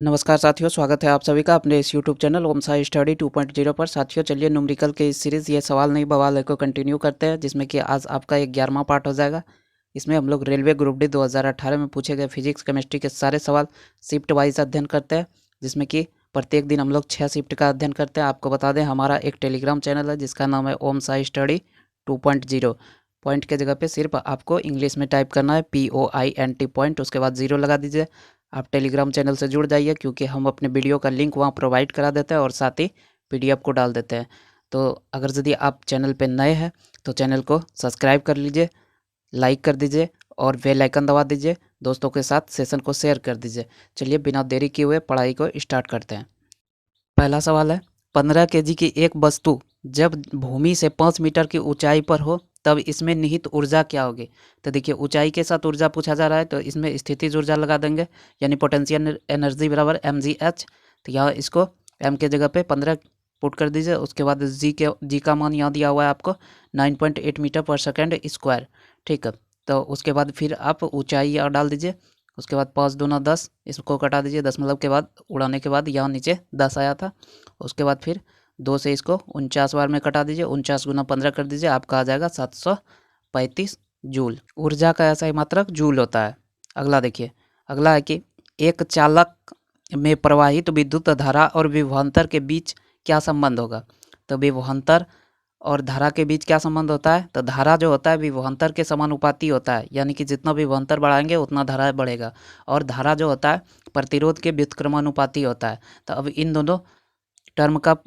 नमस्कार साथियों, स्वागत है आप सभी का अपने इस यूट्यूब चैनल ओम साई स्टडी 2.0 पर। साथियों चलिए न्यूमेरिकल के इस सीरीज़ ये सवाल नहीं बवाल है को कंटिन्यू करते हैं, जिसमें कि आज आपका 11वां पार्ट हो जाएगा। इसमें हम लोग रेलवे ग्रुप डी 2018 में पूछे गए फिजिक्स केमिस्ट्री के सारे सवाल शिफ्ट वाइज अध्ययन करते हैं, जिसमें कि प्रत्येक दिन हम लोग 6 शिफ्ट का अध्ययन करते हैं। आपको बता दें हमारा एक टेलीग्राम चैनल है जिसका नाम है ओम साई स्टडी 2.0। पॉइंट के जगह पे सिर्फ आपको इंग्लिश में टाइप करना है POINT पॉइंट, उसके बाद 0 लगा दीजिए। आप टेलीग्राम चैनल से जुड़ जाइए, क्योंकि हम अपने वीडियो का लिंक वहाँ प्रोवाइड करा देते हैं और साथ ही PDF को डाल देते हैं। तो अगर यदि आप चैनल पे नए हैं तो चैनल को सब्सक्राइब कर लीजिए, लाइक कर दीजिए और बेल आइकन दबा दीजिए। दोस्तों के साथ सेशन को शेयर कर दीजिए। चलिए बिना देरी किए हुए पढ़ाई को स्टार्ट करते हैं। पहला सवाल है, 15 kg की एक वस्तु जब भूमि से 5 मीटर की ऊंचाई पर हो तब इसमें निहित ऊर्जा क्या होगी। तो देखिए ऊंचाई के साथ ऊर्जा पूछा जा रहा है, तो इसमें स्थितिज ऊर्जा लगा देंगे, यानी पोटेंशियल एनर्जी बराबर mgh। तो यहाँ इसको m के जगह पे 15 पुट कर दीजिए। उसके बाद जी का मान यहाँ दिया हुआ है आपको 9.8 मीटर पर सेकेंड स्क्वायर। ठीक है, तो उसके बाद फिर आप ऊंचाई यहाँ डाल दीजिए। उसके बाद 5 दूना 10, इसको कटा दीजिए, दशमलव के बाद उड़ाने के बाद यहाँ नीचे 10 आया था। उसके बाद फिर 2 से इसको 49 बार में कटा दीजिए, 49 गुना 15 कर दीजिए, आपका आ जाएगा 735 जूल। ऊर्जा का ऐसा ही मात्रक जूल होता है। अगला देखिए, अगला है कि एक चालक में प्रवाहित विद्युत धारा और विभवांतर के बीच क्या संबंध होगा। तो विभवांतर और धारा के बीच क्या संबंध होता है। तो धारा जो होता है विभवांतर के समानुपाती होता है, यानी कि जितना विभवांतर बढ़ाएंगे उतना धारा बढ़ेगा। और धारा जो होता है प्रतिरोध के व्युत्क्रमानुपाती होता है। तो अब इन दोनों टर्म का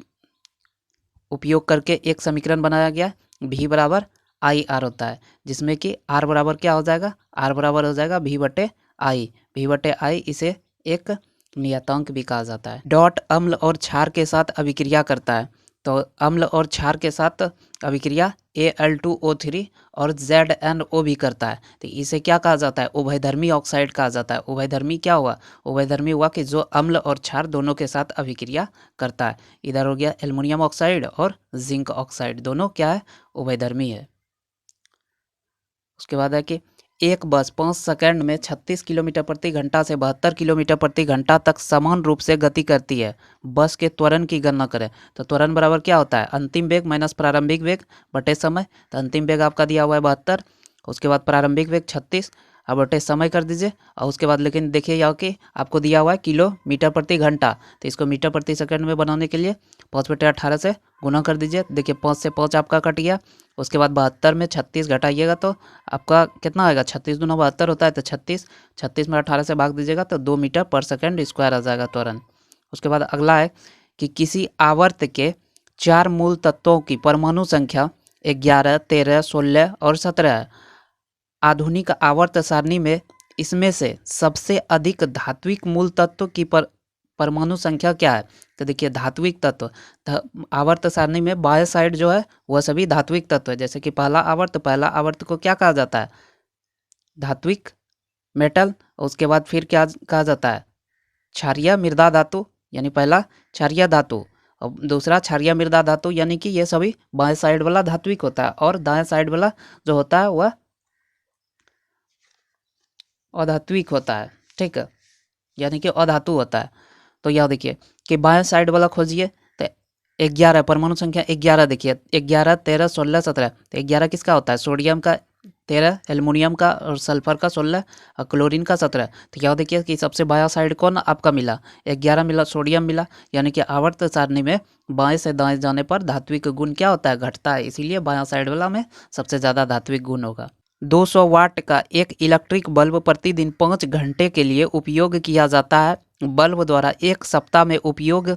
उपयोग करके एक समीकरण बनाया गया, V बराबर IR होता है, जिसमें कि R बराबर क्या हो जाएगा, R बराबर हो जाएगा V/I। V/I इसे एक नियतांक भी कहा जाता है। डॉट अम्ल और क्षार के साथ अभिक्रिया करता है। तो अम्ल और क्षार के साथ अभिक्रिया Al2O3 और ZnO भी करता है। तो इसे क्या कहा जाता है, उभयधर्मी ऑक्साइड कहा जाता है। उभयधर्मी क्या हुआ, उभयधर्मी हुआ कि जो अम्ल और क्षार दोनों के साथ अभिक्रिया करता है। इधर हो गया एल्युमिनियम ऑक्साइड और जिंक ऑक्साइड, दोनों क्या है, उभयधर्मी है। उसके बाद है कि एक बस 5 सेकंड में 36 किलोमीटर प्रति घंटा से 72 किलोमीटर प्रति घंटा तक समान रूप से गति करती है। बस के त्वरण की गणना करें। तो त्वरण बराबर क्या होता है, अंतिम वेग माइनस प्रारंभिक वेग बटे समय। तो अंतिम वेग आपका दिया हुआ है 72, उसके बाद प्रारंभिक वेग 36, अब बटे समय कर दीजिए। और उसके बाद लेकिन देखिए यहाँ कि आपको दिया हुआ है किलोमीटर प्रति घंटा, तो इसको मीटर प्रति सेकंड में बनाने के लिए 5/18 से गुना कर दीजिए। देखिए 5 से 5 आपका कट गया। उसके बाद 72 में 36 घटाइएगा तो आपका कितना आएगा, 36 दूना 72 होता है। तो 36 में 18 से भाग दीजिएगा तो 2 मीटर पर सेकंड स्क्वायर आ जाएगा त्वरण। उसके बाद अगला है कि किसी आवर्त के 4 मूल तत्वों की परमाणु संख्या 11, 13, 16 और 17 है। आधुनिक आवर्त सारणी में इसमें से सबसे अधिक धात्विक मूल तत्व की परमाणु संख्या क्या है। तो देखिए धात्विक तत्व, आवर्त सारणी में बाएं साइड जो है वह सभी धात्विक तत्व है। जैसे कि पहला आवर्त को क्या कहा जाता है, धात्विक मेटल। उसके बाद फिर क्या कहा जाता है, क्षारीय मृदा धातु, यानी पहला क्षारीय धातु और दूसरा क्षारीय मृदा धातु, यानी कि ये सभी बाएं साइड वाला धात्विक होता है और दाएं साइड वाला जो होता है वह अधात्विक होता है। ठीक है, यानी कि अधातु होता है। तो यह देखिए कि बाएं साइड वाला खोजिए। तो 11 परमाणु संख्या 11, देखिए 11, 13, 16, 17। तो 11 किसका होता है, सोडियम का 13, एल्युमिनियम का और सल्फर का 16 और क्लोरीन का 17। तो यह देखिए कि सबसे बायां साइड कौन आपका मिला, 11 मिला, सोडियम मिला। यानी कि आवर्त सारणी में बाएं से दाएं जाने पर धात्विक गुण क्या होता है, घटता है। इसीलिए बायां साइड वाला में सबसे ज़्यादा धात्विक गुण होगा। 200 वाट का एक इलेक्ट्रिक बल्ब प्रतिदिन 5 घंटे के लिए उपयोग किया जाता है। बल्ब द्वारा एक सप्ताह में उपयोग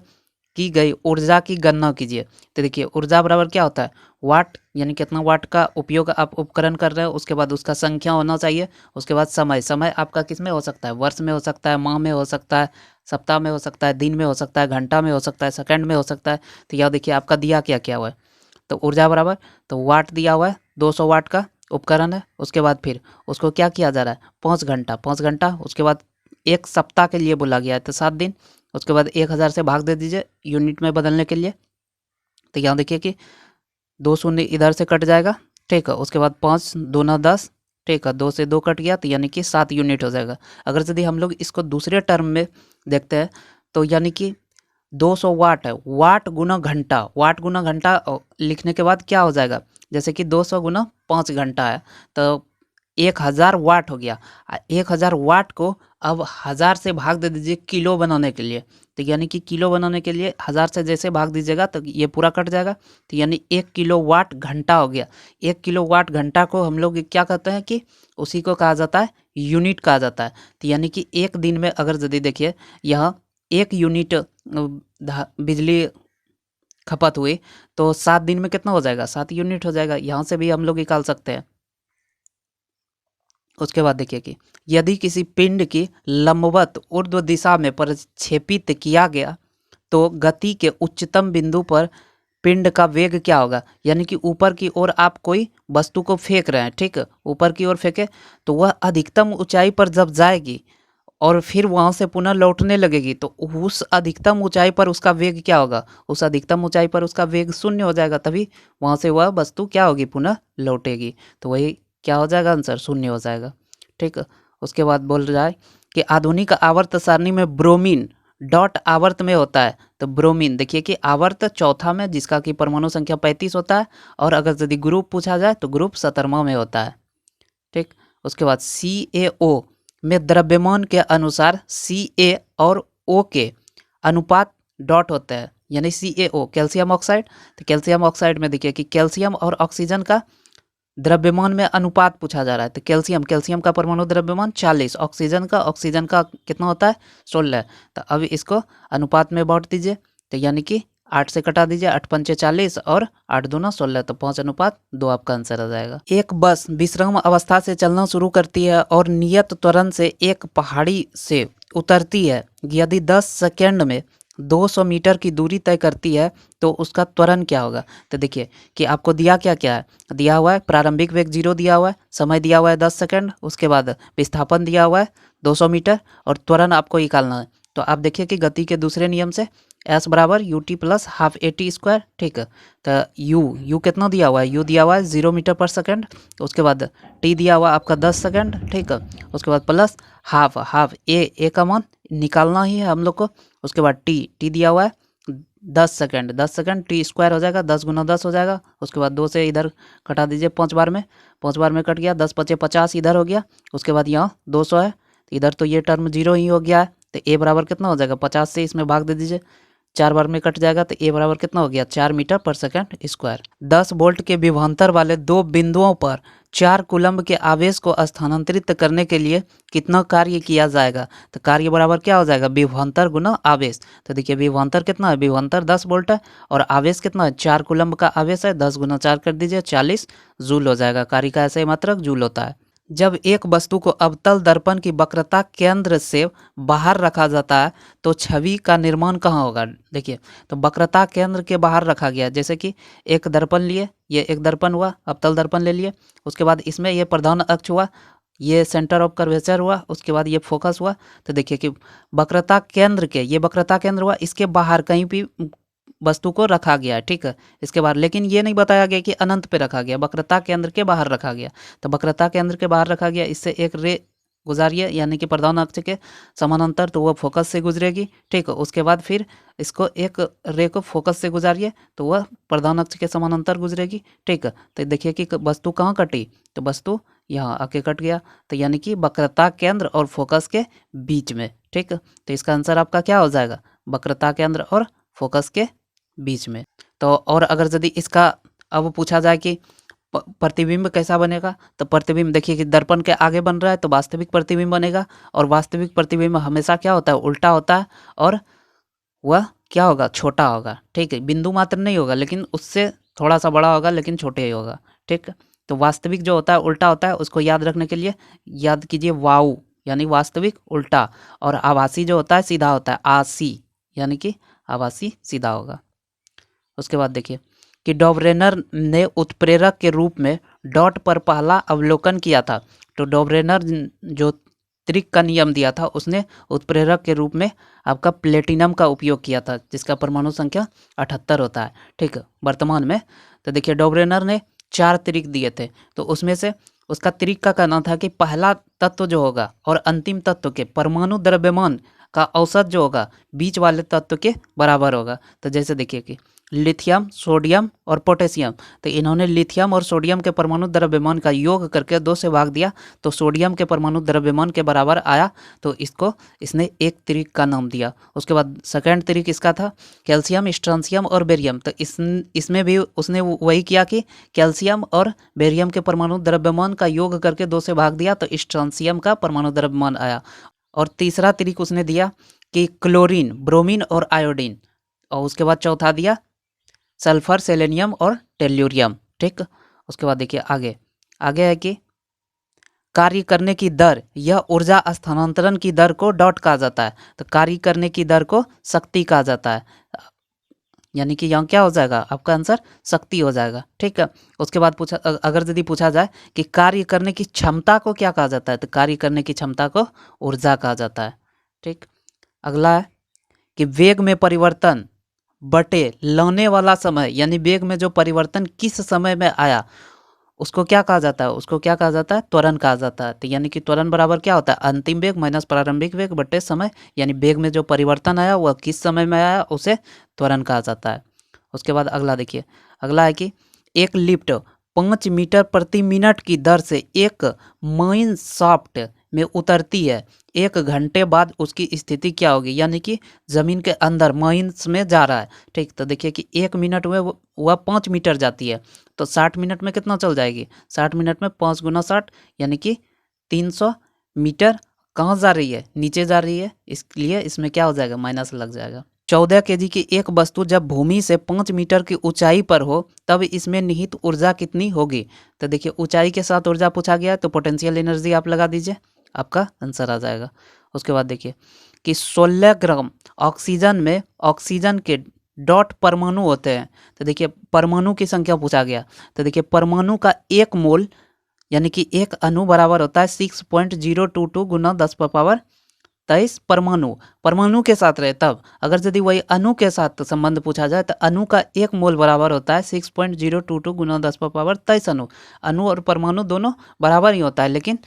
की गई ऊर्जा की गणना कीजिए। तो देखिए ऊर्जा बराबर क्या होता है, वाट, यानी कितना वाट का उपयोग आप उपकरण कर रहे हो। उसके बाद उसका संख्या होना चाहिए। उसके बाद समय आपका किस में हो सकता है, वर्ष में हो सकता है, माह में हो सकता है, सप्ताह में हो सकता है, दिन में हो सकता है, घंटा में हो सकता है, सेकंड में हो सकता है। तो यह देखिए आपका दिया क्या क्या हुआ है। तो ऊर्जा बराबर, तो वाट दिया हुआ है, 200 वाट का उपकरण है। उसके बाद फिर उसको क्या किया जा रहा है, 5 घंटा। उसके बाद एक सप्ताह के लिए बोला गया है तो 7 दिन। उसके बाद 1000 से भाग दे दीजिए यूनिट में बदलने के लिए। तो यहाँ देखिए कि 2 शून्य इधर से कट जाएगा। ठीक है, उसके बाद 5 दूना 10, ठीक है, 2 से 2 कट गया तो यानी कि 7 यूनिट हो जाएगा। अगर यदि हम लोग इसको दूसरे टर्म में देखते हैं तो यानी कि 200 वाट है, वाट गुना घंटा, वाट गुना घंटा लिखने के बाद क्या हो जाएगा, जैसे कि 200 गुना 5 घंटा है तो 1000 वाट हो गया। 1000 वाट को अब 1000 से भाग दे दीजिए किलो बनाने के लिए, तो यानी कि किलो बनाने के लिए 1000 से जैसे भाग दीजिएगा तो ये पूरा कट जाएगा, तो यानी 1 किलो वाट घंटा हो गया। 1 किलो वाट घंटा को हम लोग क्या कहते हैं कि उसी को कहा जाता है यूनिट कहा जाता है। तो यानी कि एक दिन में अगर यदि देखिए यहाँ 1 यूनिट बिजली खपत हुई तो 7 दिन में कितना हो जाएगा, 7 यूनिट हो जाएगा। यहाँ से भी हम लोग निकाल सकते हैं। उसके बाद देखिए कि यदि किसी पिंड की लंबवत ऊर्ध्व दिशा में प्रक्षेपित किया गया तो गति के उच्चतम बिंदु पर पिंड का वेग क्या होगा, यानी कि ऊपर की ओर आप कोई वस्तु को फेंक रहे हैं, ठीक है, ऊपर की ओर फेंके तो वह अधिकतम ऊंचाई पर जब जाएगी और फिर वहां से पुनः लौटने लगेगी तो उस अधिकतम ऊंचाई पर उसका वेग क्या होगा, उस अधिकतम ऊंचाई पर उसका वेग 0 हो जाएगा, तभी वहां से वह वस्तु क्या होगी, पुनः लौटेगी। तो वही क्या हो जाएगा, आंसर 0 हो जाएगा। ठीक है, उसके बाद बोल रहा है कि आधुनिक आवर्त सारणी में ब्रोमीन डॉट आवर्त में होता है। तो ब्रोमीन देखिए कि आवर्त चौथा में जिसका कि परमाणु संख्या 35 होता है, और अगर यदि ग्रुप पूछा जाए तो ग्रुप 17वां में होता है। ठीक, उसके बाद CaO में द्रव्यमान के अनुसार Ca और O के अनुपात डॉट होता है, यानी CaO कैल्शियम ऑक्साइड। तो कैल्शियम ऑक्साइड में देखिए कि कैल्शियम और ऑक्सीजन का द्रव्यमान में अनुपात पूछा जा रहा है। तो कैल्शियम का परमाणु द्रव्यमान 40, ऑक्सीजन का कितना होता है, 16। तो अब इसको अनुपात में बांट दीजिए, तो यानी कि 8 से कटा दीजिए, 8 पंचे 40 और 8 दूना 16, तो 5:2 आपका आंसर आ जाएगा। एक बस विश्राम अवस्था से चलना शुरू करती है और नियत त्वरण से एक पहाड़ी से उतरती है। यदि 10 सेकेंड में 200 मीटर की दूरी तय करती है तो उसका त्वरण क्या होगा। तो देखिए कि आपको दिया क्या क्या है, दिया हुआ है प्रारंभिक वेग 0 दिया हुआ है, समय दिया हुआ है 10 सेकंड, उसके बाद विस्थापन दिया हुआ है 200 मीटर और त्वरण आपको निकालना है। तो आप देखिए कि गति के दूसरे नियम से S बराबर ut plus half AT square. ठीक है, तो u कितना दिया हुआ है, u दिया हुआ है 0 मीटर पर सेकंड, उसके बाद t दिया हुआ आपका 10 सेकंड। ठीक है, उसके बाद प्लस हाफ ए का मान निकालना ही है हम लोग को। उसके बाद टी दिया हुआ है 10 सेकंड, टी स्क्वायर हो जाएगा, 10 गुना 10 हो जाएगा। उसके बाद 2 से इधर कटा दीजिए 5 बार में कट गया, 10 पचे 50 इधर हो गया। उसके बाद यहाँ 200 है, तो इधर तो ये टर्म 0 ही हो गया है, तो ए बराबर कितना हो जाएगा, 50 से इसमें भाग दे दीजिए, 4 बार में कट जाएगा, तो ए बराबर कितना हो गया, 4 मीटर पर सेकंड स्क्वायर। 10 वोल्ट के विभवांतर वाले 2 बिंदुओं पर 4 कूलम्ब के आवेश को स्थानांतरित करने के लिए कितना कार्य किया जाएगा। तो कार्य बराबर क्या हो जाएगा, विभवांतर गुना आवेश। तो देखिए विभवांतर कितना है, विभवांतर 10 वोल्ट है और आवेश कितना है, 4 कूलम्ब का आवेश है, 10 गुना 4 कर दीजिए, 40 जूल हो जाएगा। कार्य का ऐसे मात्रक जूल होता है। जब एक वस्तु को अवतल दर्पण की वक्रता केंद्र से बाहर रखा जाता है तो छवि का निर्माण कहाँ होगा। देखिए तो वक्रता केंद्र के बाहर रखा गया, जैसे कि एक दर्पण लिए, ये एक दर्पण हुआ, अवतल दर्पण ले लिए, उसके बाद इसमें ये प्रधान अक्ष हुआ, ये सेंटर ऑफ कर्वेचर हुआ, उसके बाद ये फोकस हुआ। तो देखिए कि वक्रता केंद्र के, ये वक्रता केंद्र हुआ, इसके बाहर कहीं भी वस्तु को रखा गया है। ठीक है, इसके बाद लेकिन ये नहीं बताया गया कि अनंत पे रखा गया, वक्रता केंद्र के बाहर रखा गया। तो वक्रता केंद्र के बाहर रखा गया, इससे एक रे गुजारिए यानी कि प्रधान अक्ष के समानांतर, तो वह फोकस से गुजरेगी। ठीक है, उसके बाद फिर इसको एक रे को फोकस से गुजारिए तो वह प्रधान अक्ष के समानांतर गुजरेगी। ठीक है, तो देखिए कि वस्तु कहाँ कटी, तो वस्तु यहाँ आके कट गया, तो यानी कि वक्रता केंद्र और फोकस के बीच में। ठीक है, तो इसका आंसर आपका क्या हो जाएगा, वक्रता केंद्र और फोकस के बीच में। तो और अगर यदि इसका अब पूछा जाए कि प्रतिबिंब कैसा बनेगा, तो प्रतिबिंब देखिए कि दर्पण के आगे बन रहा है तो वास्तविक प्रतिबिंब बनेगा, और वास्तविक प्रतिबिंब हमेशा क्या होता है, उल्टा होता है, और वह क्या होगा, छोटा होगा। ठीक है, बिंदु मात्र नहीं होगा लेकिन उससे थोड़ा सा बड़ा होगा लेकिन छोटे ही होगा। ठीक है, तो वास्तविक जो होता है उल्टा होता है, उसको याद रखने के लिए याद कीजिए वाउ यानी वास्तविक उल्टा, और आभासी जो होता है सीधा होता है, आसी यानी कि आभासी सीधा होगा। उसके बाद देखिए कि डॉबरेनर ने उत्प्रेरक के रूप में डॉट पर पहला अवलोकन किया था। तो डॉबरेनर जो त्रिक का नियम दिया था, उसने उत्प्रेरक के रूप में आपका प्लेटिनम का उपयोग किया था, जिसका परमाणु संख्या 78 होता है। ठीक है, वर्तमान में तो देखिए डॉबरेनर ने 4 त्रिक दिए थे, तो उसमें से उसका त्रिक का कहना था कि पहला तत्व जो होगा और अंतिम तत्व के परमाणु द्रव्यमान का औसत जो होगा बीच वाले तत्व के बराबर होगा। तो जैसे देखिए कि लिथियम, सोडियम और पोटेशियम, तो इन्होंने लिथियम और सोडियम के परमाणु द्रव्यमान का योग करके 2 से भाग दिया, तो सोडियम के परमाणु द्रव्यमान के बराबर आया, तो इसको इसने एक त्रिक का नाम दिया। उसके बाद सेकंड त्रिक इसका था कैल्शियम, स्ट्रांसियम और बेरियम, तो इसमें भी उसने वही किया कि कैल्शियम और बेरियम के परमाणु द्रव्यमान का योग करके 2 से भाग दिया, तो स्ट्रांसियम का परमाणु द्रव्यमान आया। और तीसरा त्रिक उसने दिया कि क्लोरीन, ब्रोमीन और आयोडीन, और उसके बाद चौथा दिया सल्फर, सेलेनियम और टेल्यूरियम। ठीक, उसके बाद देखिए आगे आगे है कि कार्य करने की दर, यह ऊर्जा स्थानांतरण की दर को डॉट कहा जाता है, तो कार्य करने की दर को शक्ति कहा जाता है, यानी कि यहाँ क्या हो जाएगा आपका आंसर शक्ति हो जाएगा। ठीक है, उसके बाद पूछा, अगर यदि पूछा जाए कि कार्य करने की क्षमता को क्या कहा जाता है, तो कार्य करने की क्षमता को ऊर्जा कहा जाता है। ठीक, अगला है कि वेग में परिवर्तन बटे लाने वाला समय, यानी वेग में जो परिवर्तन किस समय में आया उसको क्या कहा जाता है, उसको क्या कहा जाता है, त्वरण कहा जाता है। तो यानी कि त्वरण बराबर क्या होता है, अंतिम वेग माइनस प्रारंभिक वेग बटे समय, यानी वेग में जो परिवर्तन आया वह किस समय में आया उसे त्वरण कहा जाता है। उसके बाद अगला देखिए, अगला है कि एक लिफ्ट 5 मीटर प्रति मिनट की दर से एक माइन शाफ्ट में उतरती है, 1 घंटे बाद उसकी स्थिति क्या होगी, यानी कि ज़मीन के अंदर माइंस में जा रहा है। ठीक, तो देखिए कि 1 मिनट में वह 5 मीटर जाती है, तो 60 मिनट में कितना चल जाएगी, 60 मिनट में 5 गुना 60 यानी कि 300 मीटर कहाँ जा रही है, नीचे जा रही है, इसलिए इसमें क्या हो जाएगा, माइनस लग जाएगा। 14 केजी की एक वस्तु जब भूमि से 5 मीटर की ऊंचाई पर हो तब इसमें निहित ऊर्जा कितनी होगी। तो देखिए ऊंचाई के साथ ऊर्जा पूछा गया है, तो पोटेंशियल एनर्जी आप लगा दीजिए, आपका आंसर आ जाएगा। उसके बाद देखिए कि 16 ग्राम ऑक्सीजन में ऑक्सीजन के डॉट परमाणु होते हैं, तो देखिए परमाणु की संख्या पूछा गया, तो देखिए परमाणु का एक मोल यानी कि एक अणु बराबर होता है 6.022 गुना 10⁻23 परमाणु, परमाणु के साथ रहे तब, अगर यदि वही अणु के साथ संबंध पूछा जाए तो अणु का एक मोल बराबर होता है 6.022 गुना 10⁻23 अणु, अणु और परमाणु दोनों बराबर ही होता है, लेकिन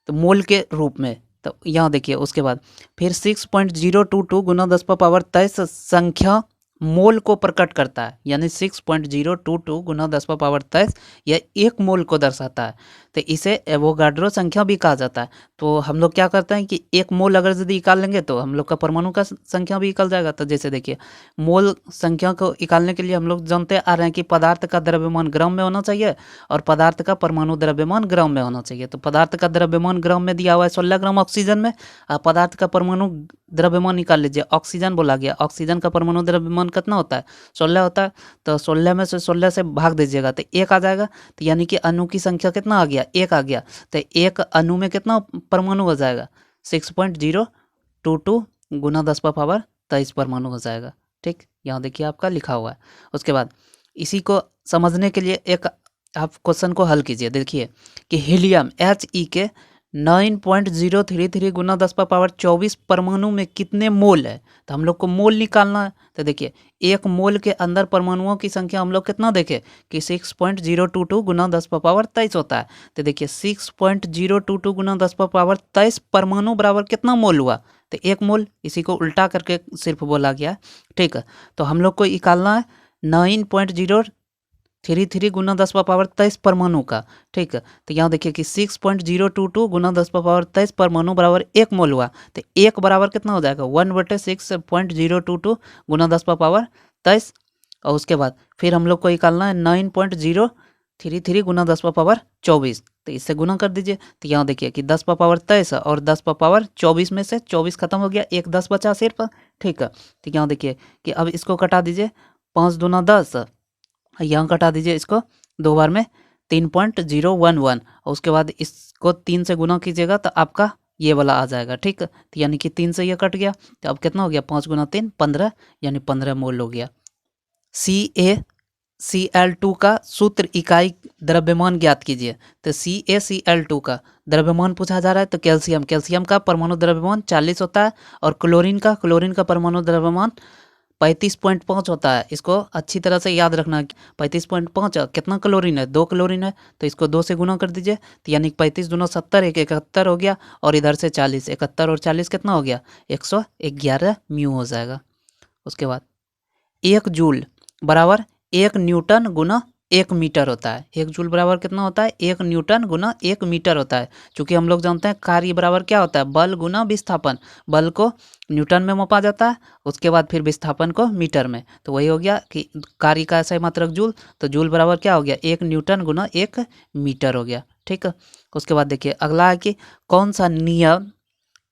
तो मोल के रूप में। तो यहाँ देखिए उसके बाद फिर 6.022 गुना 10⁻23 संख्या मोल को प्रकट करता है, यानी 6.022 गुना 10⁻23 यह एक मोल को दर्शाता है, तो इसे एवोगाड्रो संख्या भी कहा जाता है। तो हम लोग क्या करते हैं कि एक मोल अगर यदि निकाल लेंगे तो हम लोग का परमाणु का संख्या भी निकल जाएगा। तो जैसे देखिए मोल संख्या को निकालने के लिए हम लोग जानते आ रहे हैं कि पदार्थ का द्रव्यमान ग्राम में होना चाहिए और पदार्थ का परमाणु द्रव्यमान ग्राम में होना चाहिए। तो पदार्थ का द्रव्यमान ग्राम में दिया हुआ है 16 ग्राम ऑक्सीजन में, पदार्थ का परमाणु द्रव्यमान निकाल लीजिए, ऑक्सीजन बोला गया, ऑक्सीजन का परमाणु द्रव्यमान कितना होता है 16 होता है, तो 16 में से 16 से भाग दीजिएगा तो 1 आ जाएगा, तो यानी कि अणु की संख्या कितना आ गया 1 आ गया, तो एक अणु में कितना परमाणु हो जाएगा 6.022 गुना 10⁻23 परमाणु हो जाएगा। ठीक, यहाँ देखिए आपका लिखा हुआ है। उसके बाद इसी को समझने के लिए एक आप क्वेश्चन को हल कीजिए, देखिए कि हीलियम He के 9.033 गुना 10⁻24 परमाणु में कितने मोल है, तो हम लोग को मोल निकालना है। तो देखिए एक मोल के अंदर परमाणुओं की संख्या हम लोग कितना देखें कि 6.022 गुना 10⁻23 होता है, तो देखिए 6.022 गुना 10⁻23 परमाणु बराबर कितना मोल हुआ, तो एक मोल, इसी को उल्टा करके सिर्फ बोला गया। ठीक है, तो हम लोग को निकालना है 9.033 गुना 10⁻23 परमाणु का। ठीक है, तो यहाँ देखिए कि 6.022 गुना 10⁻23 परमाणु बराबर एक मोल हुआ, तो एक बराबर कितना हो जाएगा 1/6.022 गुना 10⁻23, और उसके बाद फिर हम लोग को निकालना है 9.033 गुना 10⁻24, तो इससे गुना कर दीजिए। तो यहाँ देखिए कि 10⁻23 और 10⁻24 में से 24 खत्म हो गया, एक 10 बचा सिर्फ। ठीक है, तो यहाँ देखिए कि अब इसको कटा दीजिए, 5 दूना 10, यहाँ कटा दीजिए इसको 2 बार में 3.011, और उसके बाद इसको 3 से गुना कीजिएगा तो आपका ये वाला आ जाएगा। ठीक, तो यानी कि 3 से ये कट गया, तो अब कितना हो गया 5 गुना 3 15, यानी 15 मोल हो गया। CaCl2 का सूत्र इकाई द्रव्यमान ज्ञात कीजिए, तो CaCl2 का द्रव्यमान पूछा जा रहा है, तो कैल्शियम का परमाणु द्रव्यमान 40 होता है, और क्लोरीन का परमाणु द्रव्यमान 35.5 होता है। इसको अच्छी तरह से याद रखना। 35.5 कितना क्लोरीन है, 2 क्लोरीन है, तो इसको 2 से गुना कर दीजिए, तो यानी 35 दूना 70, एक 71 हो गया, और इधर से 40, 71 और 40 कितना हो गया, 111 म्यू हो जाएगा। उसके बाद 1 जूल बराबर 1 न्यूटन गुना 1 मीटर होता है। 1 जूल बराबर कितना होता है, 1 न्यूटन गुना 1 मीटर होता है। चूंकि हम लोग जानते हैं कार्य बराबर क्या होता है, बल गुना विस्थापन। बल को न्यूटन में मापा जाता है, उसके बाद फिर विस्थापन को मीटर में। तो वही हो गया कि कार्य का ऐसा मात्रक जूल, तो जूल बराबर क्या हो गया, 1 न्यूटन गुना 1 मीटर हो गया। ठीक है। उसके बाद देखिए अगला है कि कौन सा नियम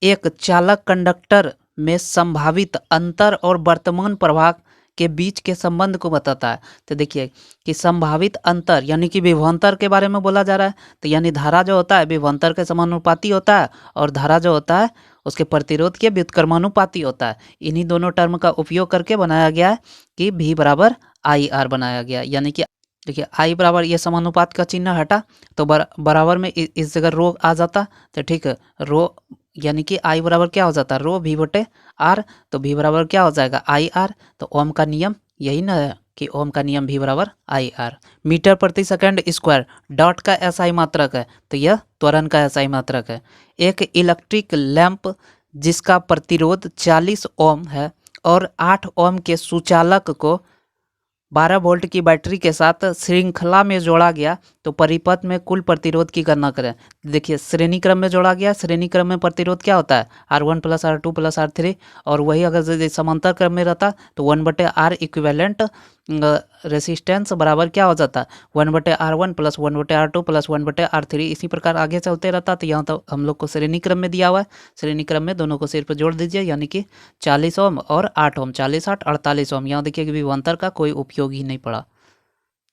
एक चालक कंडक्टर में संभावित अंतर और वर्तमान प्रवाह के बीच के संबंध को बताता है। तो देखिए कि संभावित अंतर यानी कि विभवांतर के बारे में बोला जा रहा है। तो यानी धारा जो होता है विभवांतर के समानुपाती होता है, और धारा जो होता है उसके प्रतिरोध के व्युत्क्रमानुपाती होता है। इन्हीं दोनों टर्म का उपयोग करके बनाया गया है कि V बराबर आई आर बनाया गया। यानी कि देखिए आई बराबर ये समानुपात का चिन्ह हटा, तो बराबर में इस जगह रो आ जाता। तो ठीक है, रो यानी कि आई बराबर क्या हो जाता है, रो V बटे आर। तो V बराबर क्या हो जाएगा, आई आर। तो ओम का नियम यही ना है कि ओम का नियम V बराबर आई आर। मीटर प्रति सेकंड स्क्वायर डॉट का एसआई मात्रक है, तो यह त्वरण का एसआई मात्रक है। एक इलेक्ट्रिक लैंप जिसका प्रतिरोध 40 ओम है और 8 ओम के सुचालक को 12 वोल्ट की बैटरी के साथ श्रृंखला में जोड़ा गया, तो परिपथ में कुल प्रतिरोध की गणना करें। देखिए श्रेणी क्रम में जोड़ा गया, श्रेणी क्रम में प्रतिरोध क्या होता है, R1 plus R2 plus R3, और वही अगर समांतर क्रम में रहता तो 1/R इक्विवेलेंट रेसिस्टेंस बराबर क्या हो जाता, 1/R1 plus 1/R2 plus 1/R3। इसी प्रकार आगे चलते रहता। तो यहाँ तो हम लोग को श्रेणी क्रम में दिया हुआ है, श्रेणी क्रम में दोनों को सिर पर जोड़ दीजिए, यानी कि 40 ओम और 8 ओम, 40 8 48 ओम। यहाँ देखिए कि विभवांतर का कोई उपयोग ही नहीं पड़ा।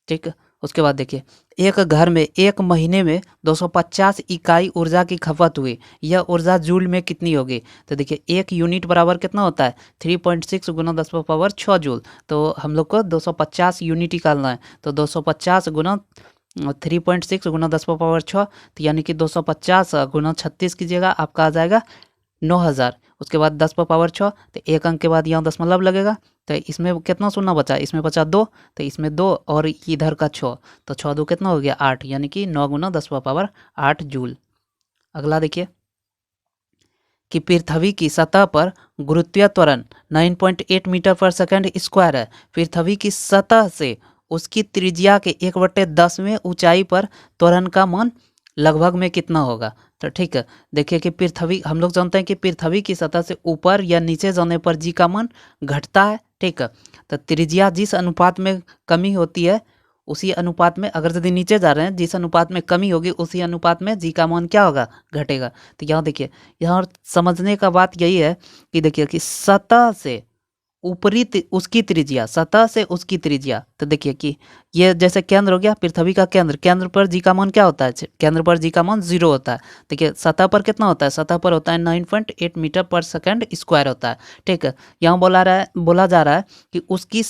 ठीक है। उसके बाद देखिए एक घर में एक महीने में 250 इकाई ऊर्जा की खपत हुई, यह ऊर्जा जूल में कितनी होगी। तो देखिए 1 यूनिट बराबर कितना होता है, 3.6 गुना 10⁻6 जूल। तो हम लोग को 250 यूनिट निकालना है, तो 250 गुना 3.6 गुना 10⁻6, तो यानी कि 250 गुना 36 कीजिएगा, आपका आ जाएगा 9000। उसके बाद 10⁻6, तो एक अंक के बाद यहाँ दशमलव लगेगा, तो इसमें कितना शून्य बचा, इसमें बचा 2, तो इसमें 2 और इधर का 6, तो 6 2 कितना हो गया 8, यानी कि 9 गुना 10⁻8 जूल। अगला देखिए कि पृथ्वी की सतह पर गुरुत्वीय त्वरण 9.8 मीटर पर सेकंड स्क्वायर है। पृथ्वी की सतह से उसकी त्रिज्या के 1/10वें ऊंचाई पर त्वरण का मान लगभग में कितना होगा। तो ठीक है, देखिए कि पृथ्वी, हम लोग जानते हैं कि पृथ्वी की सतह से ऊपर या नीचे जाने पर जी का मान घटता है। ठीक है, तो त्रिज्या जिस अनुपात में कमी होती है उसी अनुपात में, अगर यदि नीचे जा रहे हैं जिस अनुपात में कमी होगी उसी अनुपात में जी का मान क्या होगा, घटेगा। तो यहाँ देखिए, यहाँ समझने का बात यही है कि देखिए कि सतह से ऊपरी उसकी त्रिज्या, सतह से उसकी त्रिज्या। तो देखिए कि ये जैसे केंद्र हो गया, पृथ्वी का केंद्र, केंद्र पर जी का मान क्या होता है, केंद्र पर जी का मान 0 होता है। देखिए सतह पर कितना होता है, सतह पर होता है 9.8 मीटर पर सेकंड स्क्वायर होता है। ठीक है, यहाँ बोला जा रहा है कि उसकी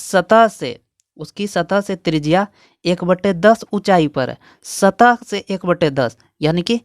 सतह से त्रिज्या 1/10 ऊंचाई पर है, सतह से 1/10, यानी कि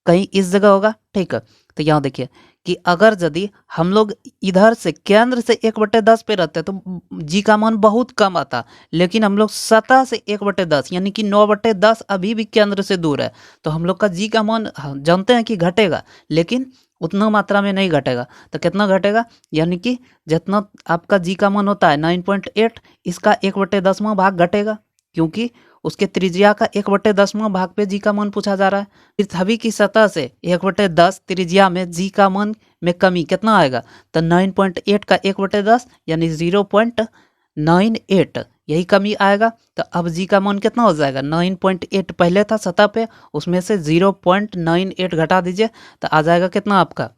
कहीं इस जगह होगा। ठीक है, तो यहाँ देखिए कि अगर यदि हम लोग इधर से केंद्र से 1/10 पे रहते तो जी का मान बहुत कम आता, लेकिन हम लोग सतह से 1/10 यानी कि 9/10 अभी भी केंद्र से दूर है, तो हम लोग का जी का मान जानते हैं कि घटेगा, लेकिन उतना मात्रा में नहीं घटेगा। तो कितना घटेगा, यानी कि जितना आपका जी का मान होता है 9.8, इसका 1/10वां भाग घटेगा, क्योंकि उसके त्रिज्या का 1/10वां भाग पे जी का मान पूछा जा रहा है। पृथ्वी की सतह से 1/10 त्रिज्या में जी का मान में कमी कितना आएगा, तो 9.8 का 1/10 यानी 0.98, यही कमी आएगा। तो अब जी का मान कितना हो जाएगा, 9.8 पहले था सतह पे, उसमें से 0.98 घटा दीजिए, तो आ जाएगा कितना आपका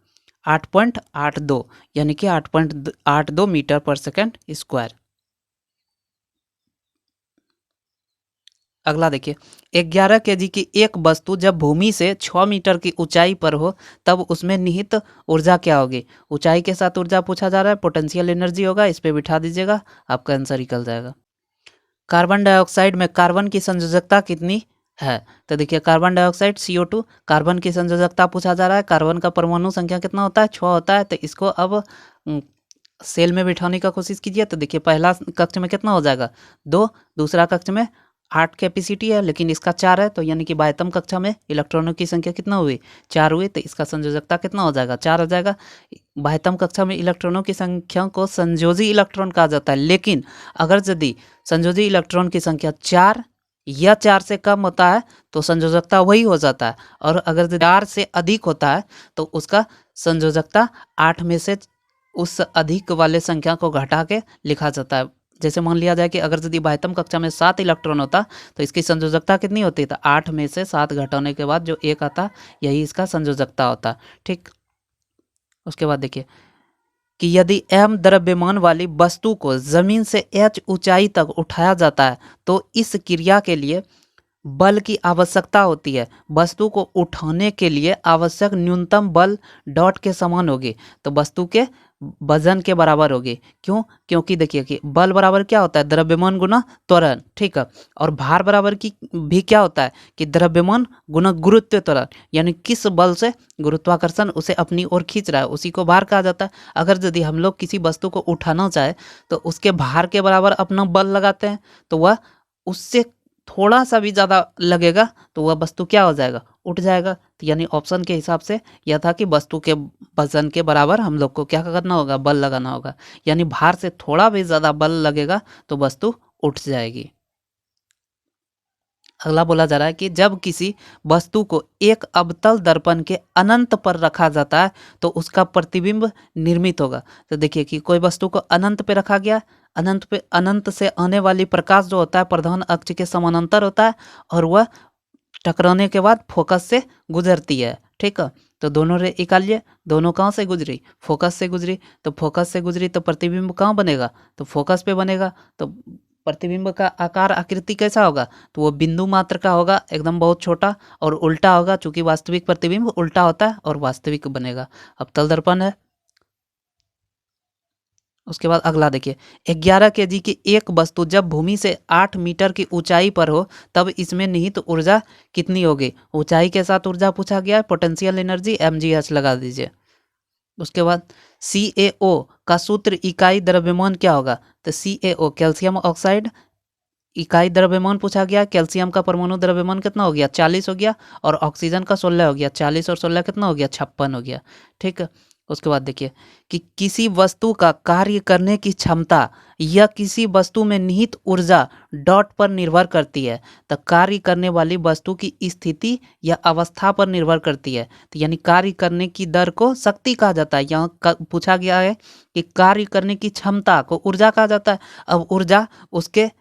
8.82, यानी कि 8.82 मीटर पर सेकंड स्क्वायर। अगला देखिए 11 kg की एक वस्तु जब भूमि से 6 मीटर की ऊंचाई पर हो तब उसमें निहित ऊर्जा क्या होगी। ऊंचाई के साथ ऊर्जा पूछा जा रहा है, पोटेंशियल एनर्जी होगा, इस पे बिठा दीजिएगा, आपका आंसर निकल जाएगा। कार्बन डाइऑक्साइड में कार्बन की संयोजकता कितनी है। तो देखिए कार्बन डाइऑक्साइड CO2, कार्बन की संयोजकता पूछा जा रहा है, कार्बन का परमाणु संख्या कितना होता है, 6 होता है। तो इसको अब सेल में बिठाने का कोशिश कीजिए तो देखिए पहला कक्ष में कितना हो जाएगा 2, दूसरा कक्ष में 8 कैपेसिटी है लेकिन इसका 4 है, तो यानी कि बाह्यतम कक्षा में इलेक्ट्रॉनों की संख्या कितना हुई 4 हुई, तो इसका संयोजकता कितना हो जाएगा 4 हो जाएगा। बाह्यतम कक्षा में इलेक्ट्रॉनों की संख्या को संयोजी इलेक्ट्रॉन कहा जाता है, लेकिन अगर यदि संयोजी इलेक्ट्रॉन की संख्या 4 या 4 से कम होता है तो संयोजकता वही हो जाता है, और अगर 4 से अधिक होता है तो उसका संयोजकता 8 में से उस अधिक वाले संख्या को घटा के लिखा जाता है। जैसे मान लिया जाए कि अगर यदि बाह्यतम कक्षा में 7 इलेक्ट्रॉन होता तो इसकी संयोजकता कितनी होती, तो 8 में से 7 घटाने के बाद जो 1 आता यही इसका संयोजकता होता। ठीक, उसके बाद देखिए कि यदि m द्रव्यमान वाली वस्तु को जमीन से h ऊंचाई तक उठाया जाता है तो इस क्रिया के लिए बल की आवश्यकता होती है। वस्तु को उठाने के लिए आवश्यक न्यूनतम बल डॉट के समान होगी, तो वस्तु के वजन के बराबर होगी। क्यों? क्योंकि देखिए कि बल बराबर क्या होता है द्रव्यमान गुना त्वरण, ठीक है, और भार बराबर की भी क्या होता है कि द्रव्यमान गुना गुरुत्व त्वरण, यानी किस बल से गुरुत्वाकर्षण उसे अपनी ओर खींच रहा है उसी को भार कहा जाता है। अगर यदि हम लोग किसी वस्तु को उठाना चाहे तो उसके भार के बराबर अपना बल लगाते हैं तो वह उससे थोड़ा सा भी ज़्यादा लगेगा तो वह वस्तु क्या हो जाएगा उठ जाएगा। तो यानी ऑप्शन के हिसाब से यह था कि वस्तु के वजन के बराबर हम लोग को क्या करना होगा बल लगाना होगा, यानी भार से थोड़ा भी ज़्यादा बल लगेगा तो वस्तु उठ जाएगी। अगला बोला जा रहा है कि जब किसी वस्तु को एक अवतल दर्पण के अनंत पर रखा जाता है तो उसका प्रतिबिंब निर्मित होगा। तो देखिए कि कोई वस्तु को अनंत पे रखा गया, अनंत पे अनंत से आने वाली प्रकाश जो होता है प्रधान अक्ष के समानांतर होता है और वह टकराने के बाद फोकस से गुजरती है। ठीक है, तो दोनों रे निकालिए, दोनों कहाँ से गुजरी फोकस से गुजरी, तो फोकस से गुजरी तो प्रतिबिंब कहाँ बनेगा तो फोकस पे बनेगा। तो प्रतिबिंब का आकार आकृति कैसा होगा तो वो बिंदु मात्र का होगा, एकदम बहुत छोटा और उल्टा होगा, चूंकि वास्तविक प्रतिबिंब उल्टा होता है और वास्तविक बनेगा। अवतल दर्पण है। उसके बाद अगला देखिए 11 केजी की एक वस्तु जब भूमि से 8 मीटर की ऊंचाई पर हो तब इसमें निहित ऊर्जा कितनी होगी। ऊंचाई के साथ ऊर्जा पूछा गया है, पोटेंशियल एनर्जी mgh लगा दीजिए। उसके बाद CaO का सूत्र इकाई द्रव्यमान क्या होगा, तो CaO कैल्शियम ऑक्साइड, इकाई द्रव्यमान पूछा गया, कैल्शियम का परमाणु द्रव्यमान कितना हो गया 40 हो गया, और ऑक्सीजन का 16 हो गया, 40 और 16 कितना हो गया 56 हो गया। ठीक है, उसके बाद देखिए कि किसी वस्तु का कार्य करने की क्षमता या किसी वस्तु में निहित ऊर्जा डॉट पर निर्भर करती है, तो कार्य करने वाली वस्तु की स्थिति या अवस्था पर निर्भर करती है। तो यानी कार्य करने की दर को शक्ति कहा जाता है। यहाँ पूछा गया है कि कार्य करने की क्षमता को ऊर्जा कहा जाता है। अब ऊर्जा उसके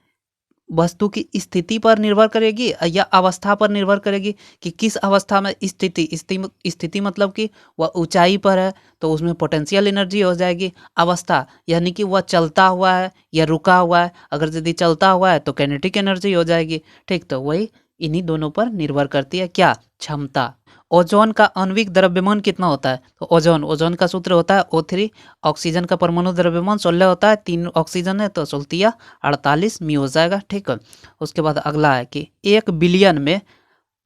वस्तु की स्थिति पर निर्भर करेगी या अवस्था पर निर्भर करेगी कि किस अवस्था में स्थिति मतलब कि वह ऊंचाई पर है तो उसमें पोटेंशियल एनर्जी हो जाएगी। अवस्था यानी कि वह चलता हुआ है या रुका हुआ है, अगर यदि चलता हुआ है तो काइनेटिक एनर्जी हो जाएगी। ठीक, तो वही इन्हीं दोनों पर निर्भर करती है क्या क्षमता। ओजोन का आणविक द्रव्यमान कितना होता है, तो ओजोन का सूत्र होता है O3, ऑक्सीजन का परमाणु द्रव्यमान 16 होता है, 3 ऑक्सीजन है तो 16 48 मी हो जाएगा। ठीक है, उसके बाद अगला है कि 1 बिलियन में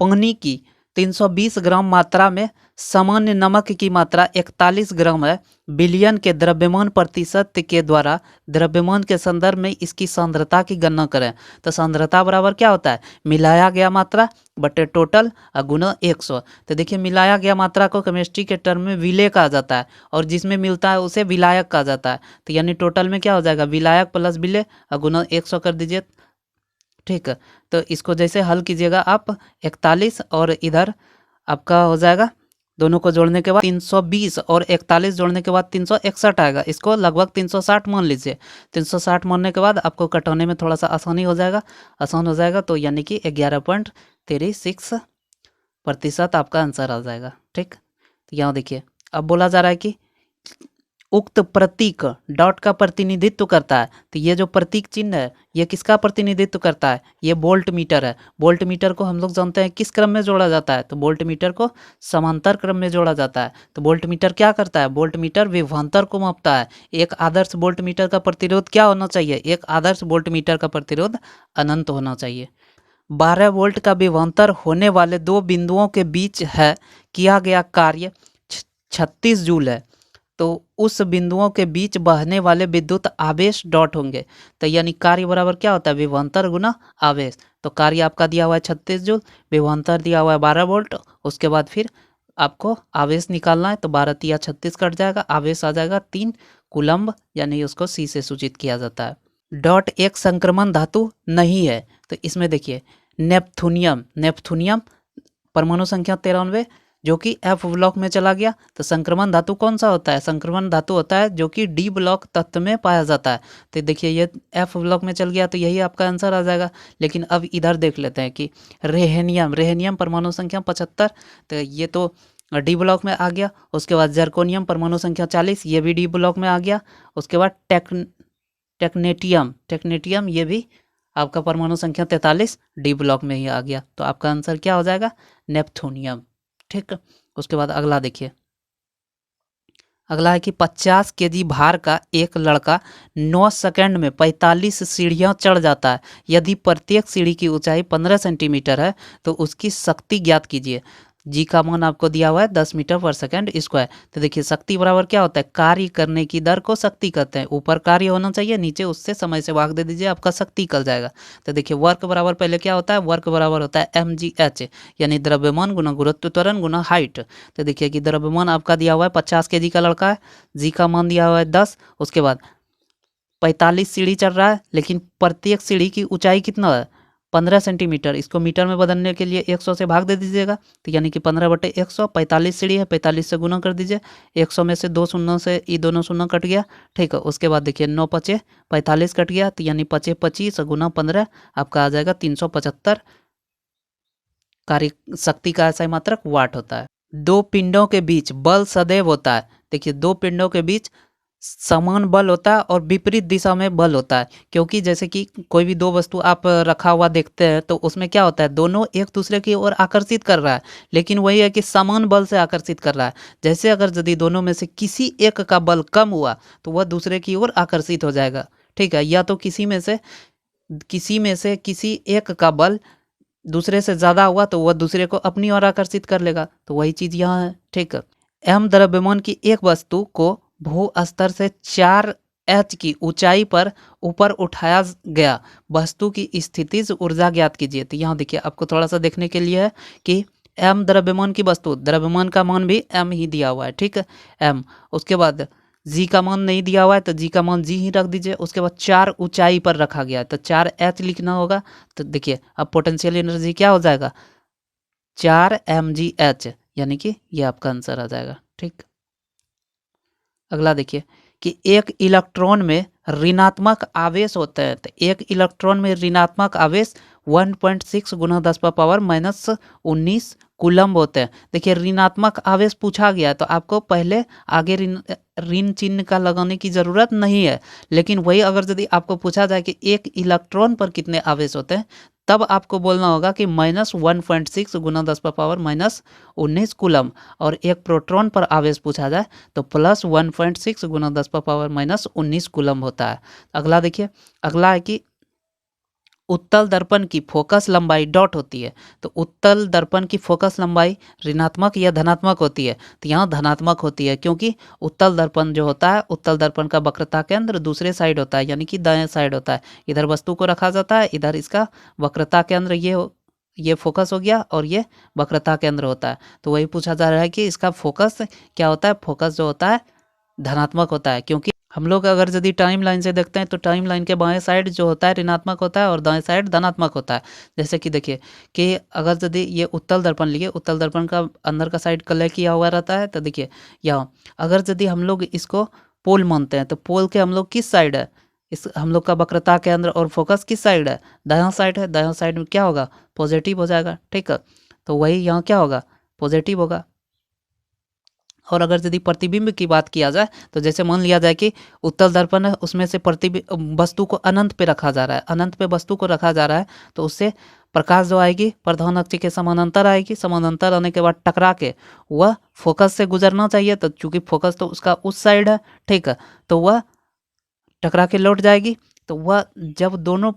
पानी की 320 ग्राम मात्रा में सामान्य नमक की मात्रा 41 ग्राम है। बिलियन के द्रव्यमान प्रतिशत के द्वारा द्रव्यमान के संदर्भ में इसकी सांद्रता की गणना करें, तो सांद्रता बराबर क्या होता है मिलाया गया मात्रा बटे टोटल गुना 100। तो देखिए मिलाया गया मात्रा को केमिस्ट्री के टर्म में विलेय कहा जाता है और जिसमें मिलता है उसे विलायक कहा जाता है। तो यानी टोटल में क्या हो जाएगा विलायक प्लस विलेय गुना 100 कर दीजिए। ठीक है, तो इसको जैसे हल कीजिएगा आप 41 और इधर आपका हो जाएगा दोनों को जोड़ने के बाद 320 और 41 जोड़ने के बाद 361 आएगा। इसको लगभग 360 मान लीजिए। 360 मानने के बाद आपको कटौने में थोड़ा सा आसानी हो जाएगा, आसान हो जाएगा, तो यानी कि 11.36% आपका आंसर आ जाएगा। ठीक, तो यहाँ देखिए अब बोला जा रहा है कि उक्त प्रतीक डॉट का प्रतिनिधित्व करता है। तो ये जो प्रतीक चिन्ह है ये किसका प्रतिनिधित्व करता है, ये वोल्ट मीटर है। वोल्ट मीटर को हम लोग जानते हैं किस क्रम में जोड़ा जाता है, तो वोल्ट मीटर को समांतर क्रम में जोड़ा जाता है। तो वोल्ट मीटर क्या करता है, वोल्ट मीटर विभवांतर को मापता है। एक आदर्श वोल्ट मीटर का प्रतिरोध क्या होना चाहिए, एक आदर्श वोल्ट मीटर का प्रतिरोध अनंत होना चाहिए। 12 वोल्ट का विभवांतर होने वाले दो बिंदुओं के बीच है किया गया कार्य 36 जूल है। तो उस बिंदुओं के बीच बहने वाले विद्युत आवेश डॉट होंगे। तो यानी कार्य बराबर क्या होता है, विभवांतर गुना आवेश। तो कार्य आपका दिया हुआ है 36 जूल, विभवांतर दिया हुआ है 12 वोल्ट। उसके बाद फिर आपको आवेश निकालना है, तो 12 तिया 36 कट जाएगा, आवेश आ जाएगा 3 कूलम्ब, यानी उसको सी से सूचित किया जाता है। डॉट एक संक्रमण धातु नहीं है, तो इसमें देखिए नेपथुनियम परमाणु संख्या 93 जो कि एफ ब्लॉक में चला गया। तो संक्रमण धातु कौन सा होता है, संक्रमण धातु होता है जो कि डी ब्लॉक तत्व में पाया जाता है। तो देखिए ये एफ ब्लॉक में चल गया, तो यही आपका आंसर आ जाएगा। लेकिन अब इधर देख लेते हैं कि रेहेनियम परमाणु संख्या 75, तो ये तो डी ब्लॉक में आ गया। उसके बाद जर्कोनियम परमाणु संख्या 40, ये भी डी ब्लॉक में आ गया। उसके बाद टेक्नेटियम ये भी आपका परमाणु संख्या 43 डी ब्लॉक में ही आ गया। तो आपका आंसर क्या हो जाएगा, नेपथुनियम। ठीक। उसके बाद अगला देखिए, अगला है कि 50 केजी भार का एक लड़का 9 सेकंड में 45 सीढ़ियां चढ़ जाता है। यदि प्रत्येक सीढ़ी की ऊंचाई 15 सेंटीमीटर है तो उसकी शक्ति ज्ञात कीजिए। जी का मान आपको दिया हुआ है 10 मीटर पर सेकंड स्क्वायर। तो देखिए शक्ति बराबर क्या होता है, कार्य करने की दर को शक्ति कहते हैं। ऊपर कार्य होना चाहिए, नीचे उससे समय से भाग दे दीजिए, आपका शक्ति निकल जाएगा। तो देखिए वर्क बराबर पहले क्या होता है, वर्क बराबर होता है mgh, यानी द्रव्यमान गुना गुरुत्व त्वरण गुना हाइट। तो देखिए कि द्रव्यमान आपका दिया हुआ है 50 केजी का लड़का है, जी का मान दिया हुआ है 10। उसके बाद 45 सीढ़ी चढ़ रहा है, लेकिन प्रत्येक सीढ़ी की ऊंचाई कितना है, 15 सेंटीमीटर। इसको मीटर में बदलने के लिए 100 से भाग दे दीजिएगा, तो यानी कि 15/100, 45 सीढ़ी है, 45 से गुना कर दीजिए। 100 में से 2 शून्यों से ये दोनों शून्य कट गया। ठीक है। उसके बाद देखिए 9 पचे 45 कट गया, तो यानी 5 25 गुना 15 आपका आ जाएगा 375। कार्य शक्ति का ऐसा मात्रक वाट होता है। दो पिंडों के बीच बल सदैव होता है। देखिए दो पिंडों के बीच समान बल होता है और विपरीत दिशा में बल होता है, क्योंकि जैसे कि कोई भी दो वस्तु आप रखा हुआ देखते हैं तो उसमें क्या होता है, दोनों एक दूसरे की ओर आकर्षित कर रहा है, लेकिन वही है कि समान बल से आकर्षित कर रहा है। जैसे अगर यदि दोनों में से किसी एक का बल कम हुआ तो वह दूसरे की ओर आकर्षित हो जाएगा। ठीक है। या तो किसी में से किसी एक का बल दूसरे से ज़्यादा हुआ तो वह दूसरे को अपनी ओर आकर्षित कर लेगा। तो वही चीज़ यहाँ है। ठीक है। एम द्रव्यमान की एक वस्तु को भू स्तर से 4h की ऊंचाई पर ऊपर उठाया गया, वस्तु की स्थिति से ऊर्जा ज्ञात कीजिए। तो यहाँ देखिए आपको थोड़ा सा देखने के लिए है कि एम द्रव्यमान की वस्तु, द्रव्यमान का मान भी एम ही दिया हुआ है। ठीक है, एम। उसके बाद जी का मान नहीं दिया हुआ है तो जी का मान जी ही रख दीजिए। उसके बाद 4 ऊंचाई पर रखा गया है तो 4h लिखना होगा। तो देखिए अब पोटेंशियल एनर्जी क्या हो जाएगा, 4mgh, यानी कि ये आपका आंसर आ जाएगा। ठीक। अगला देखिए कि एक इलेक्ट्रॉन में ऋणात्मक आवेश होता है। तो एक इलेक्ट्रॉन में ऋणात्मक आवेश 1.6 गुना 10⁻⁻19 कूलम्ब होते हैं। देखिए ऋणात्मक आवेश पूछा गया तो आपको पहले आगे ऋण चिन्ह का लगाने की ज़रूरत नहीं है, लेकिन वही अगर यदि आपको पूछा जाए कि एक इलेक्ट्रॉन पर कितने आवेश होते हैं तब आपको बोलना होगा कि -1.6 गुना 10⁻⁻19 कूलम्ब। और एक प्रोटॉन पर आवेश पूछा जाए तो +1.6 गुना 10⁻⁻19 कूलम्ब होता है। अगला देखिए, अगला है कि उत्तल दर्पण की फोकस लंबाई डॉट होती है। तो उत्तल दर्पण की फोकस लंबाई ऋणात्मक या धनात्मक होती है। तो यहाँ धनात्मक होती है, क्योंकि उत्तल दर्पण जो होता है, उत्तल दर्पण का वक्रता केंद्र दूसरे साइड होता है, यानी कि दाएं साइड होता है। इधर वस्तु को रखा जाता है, इधर इसका वक्रता केंद्र ये फोकस हो गया और ये वक्रता केंद्र होता है। तो वही पूछा जा रहा है कि इसका फोकस क्या होता है, फोकस जो होता है धनात्मक होता है, क्योंकि हम लोग अगर यदि टाइम लाइन से देखते हैं तो टाइम लाइन के बाएं साइड जो होता है ऋणात्मक होता है और दाएं साइड धनात्मक होता है। जैसे कि देखिए कि अगर यदि ये उत्तल दर्पण लिए, उत्तल दर्पण का अंदर का साइड कलर किया हुआ रहता है, तो देखिए यहाँ अगर यदि हम लोग इसको पोल मानते हैं तो पोल के हम लोग किस साइड है, इस हम लोग का वक्रता केंद्र और फोकस किस साइड है, दायां साइड है। दायां साइड में क्या होगा, पॉजिटिव हो जाएगा। ठीक है। तो वही यहाँ क्या होगा, पॉजिटिव होगा। और अगर यदि प्रतिबिंब की बात किया जाए तो जैसे मान लिया जाए कि उत्तल दर्पण है, उसमें से प्रतिबिंब वस्तु को अनंत पे रखा जा रहा है, अनंत पे वस्तु को रखा जा रहा है, तो उससे प्रकाश जो आएगी प्रधान अक्ष के समानांतर आएगी। समानांतर आने के बाद टकरा के वह फोकस से गुजरना चाहिए, तो चूंकि फोकस तो उसका उस साइड है, ठीक है, तो वह टकरा के लौट जाएगी। तो वह जब दोनों